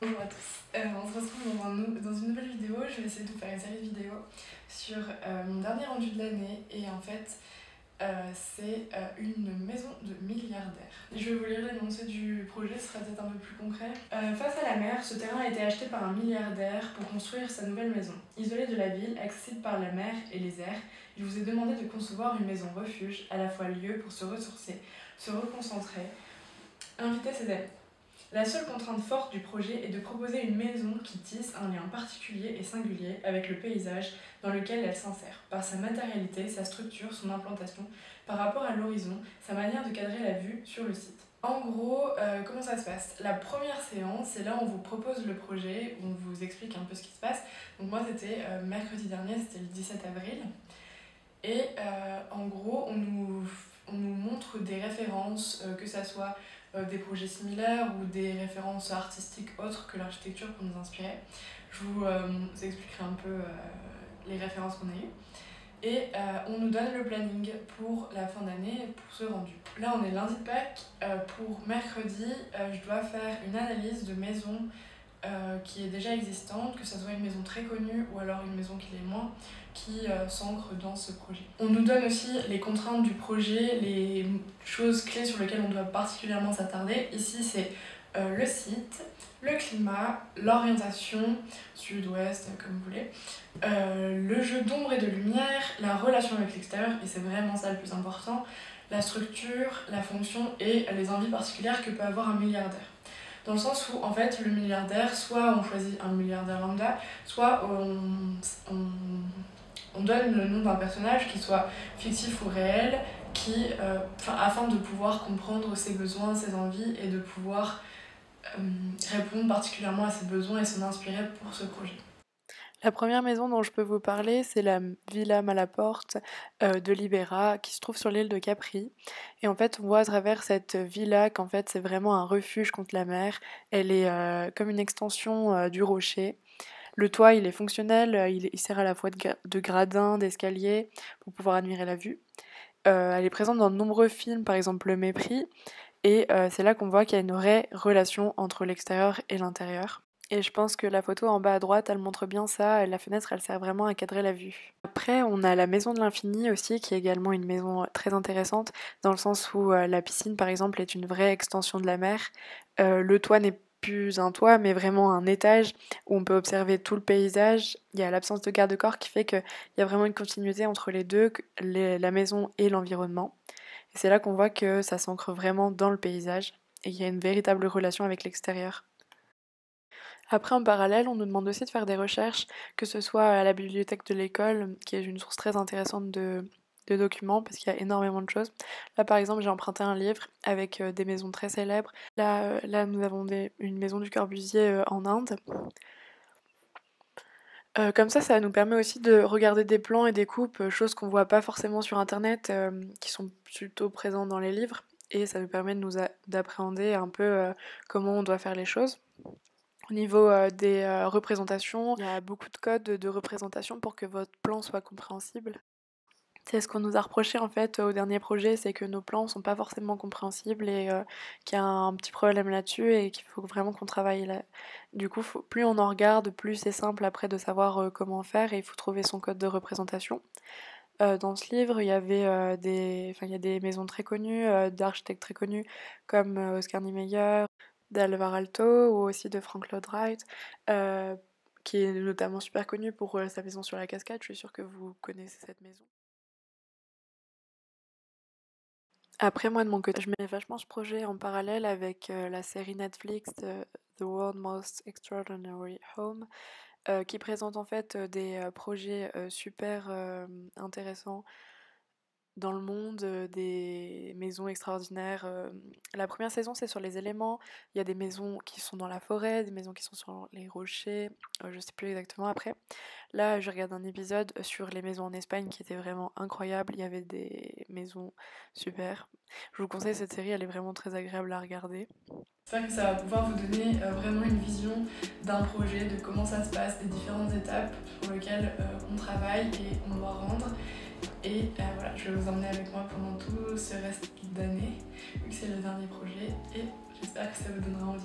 Bonjour à tous, on se retrouve dans une nouvelle vidéo. Je vais essayer de vous faire une série de vidéos sur mon dernier rendu de l'année et en fait c'est une maison de milliardaire. Je vais vous lire l'énoncé du projet, ce sera peut-être un peu plus concret. Face à la mer, ce terrain a été acheté par un milliardaire pour construire sa nouvelle maison. Isolée de la ville, accessible par la mer et les airs, il vous est demandé de concevoir une maison refuge, à la fois lieu pour se ressourcer, se reconcentrer, inviter ses amis. La seule contrainte forte du projet est de proposer une maison qui tisse un lien particulier et singulier avec le paysage dans lequel elle s'insère, par sa matérialité, sa structure, son implantation, par rapport à l'horizon, sa manière de cadrer la vue sur le site. En gros, comment ça se passe? La première séance, c'est là où on vous propose le projet, où on vous explique un peu ce qui se passe. Donc moi, c'était mercredi dernier, c'était le 17 avril. Et en gros, on nous montre des références, que ça soit des projets similaires ou des références artistiques autres que l'architecture pour nous inspirer. Je vous expliquerai un peu les références qu'on a eues. Et on nous donne le planning pour la fin d'année pour ce rendu. Là, on est lundi de Pâques. Pour mercredi, je dois faire une analyse de maison qui est déjà existante, que ce soit une maison très connue ou alors une maison qui l'est moins, qui s'ancre dans ce projet. On nous donne aussi les contraintes du projet, les choses clés sur lesquelles on doit particulièrement s'attarder. Ici, c'est le site, le climat, l'orientation, sud-ouest, comme vous voulez, le jeu d'ombre et de lumière, la relation avec l'extérieur, et c'est vraiment ça le plus important, la structure, la fonction et les envies particulières que peut avoir un milliardaire. Dans le sens où, en fait, le milliardaire, soit on choisit un milliardaire lambda, soit on donne le nom d'un personnage qui soit fictif ou réel, afin de pouvoir comprendre ses besoins, ses envies et de pouvoir répondre particulièrement à ses besoins et s'en inspirer pour ce projet. La première maison dont je peux vous parler, c'est la Villa Malaporte de Libera, qui se trouve sur l'île de Capri. Et en fait, on voit à travers cette villa qu'en fait, c'est vraiment un refuge contre la mer. Elle est comme une extension du rocher. Le toit, il est fonctionnel, il sert à la fois de gradin, d'escalier, pour pouvoir admirer la vue. Elle est présente dans de nombreux films, par exemple Le Mépris. Et c'est là qu'on voit qu'il y a une vraie relation entre l'extérieur et l'intérieur. Et je pense que la photo en bas à droite, elle montre bien ça. La fenêtre, elle sert vraiment à cadrer la vue. Après, on a la maison de l'infini aussi, qui est également une maison très intéressante, dans le sens où la piscine, par exemple, est une vraie extension de la mer. Le toit n'est plus un toit, mais vraiment un étage où on peut observer tout le paysage. Il y a l'absence de garde-corps qui fait qu'il y a vraiment une continuité entre les deux, la maison et l'environnement. Et c'est là qu'on voit que ça s'ancre vraiment dans le paysage et qu'il y a une véritable relation avec l'extérieur. Après, en parallèle, on nous demande aussi de faire des recherches, que ce soit à la bibliothèque de l'école, qui est une source très intéressante de documents, parce qu'il y a énormément de choses. Là, par exemple, j'ai emprunté un livre avec des maisons très célèbres. Là nous avons une maison du Corbusier en Inde. Comme ça nous permet aussi de regarder des plans et des coupes, choses qu'on voit pas forcément sur internet, qui sont plutôt présents dans les livres, et ça nous permet d'appréhender un peu comment on doit faire les choses. Au niveau des représentations, il y a beaucoup de codes de représentation pour que votre plan soit compréhensible. C'est ce qu'on nous a reproché en fait au dernier projet, c'est que nos plans sont pas forcément compréhensibles et qu'il y a un petit problème là-dessus et qu'il faut vraiment qu'on travaille là. Du coup, plus on en regarde, plus c'est simple après de savoir comment faire et il faut trouver son code de représentation. Dans ce livre, il y avait il y a des maisons très connues, d'architectes très connus comme Oscar Niemeyer, d'Alvar Aalto ou aussi de Frank Lloyd Wright, euh, qui est notamment super connu pour sa maison sur la cascade. Je suis sûre que vous connaissez cette maison. Après, moi, de mon côté, je mets vachement ce projet en parallèle avec la série Netflix The World's Most Extraordinary Home, qui présente en fait des projets super intéressants dans le monde, des maisons extraordinaires. La première saison, c'est sur les éléments. Il y a des maisons qui sont dans la forêt, des maisons qui sont sur les rochers. Je sais plus exactement après. Là, je regarde un épisode sur les maisons en Espagne qui était vraiment incroyable. Il y avait des maisons super. Je vous conseille cette série, elle est vraiment très agréable à regarder. J'espère que ça va pouvoir vous donner vraiment une vision d'un projet, de comment ça se passe, des différentes étapes sur lesquelles on travaille et on doit rendre. Et voilà, je vais vous emmener avec moi pendant tout ce reste d'année, vu que c'est le dernier projet, et j'espère que ça vous donnera envie.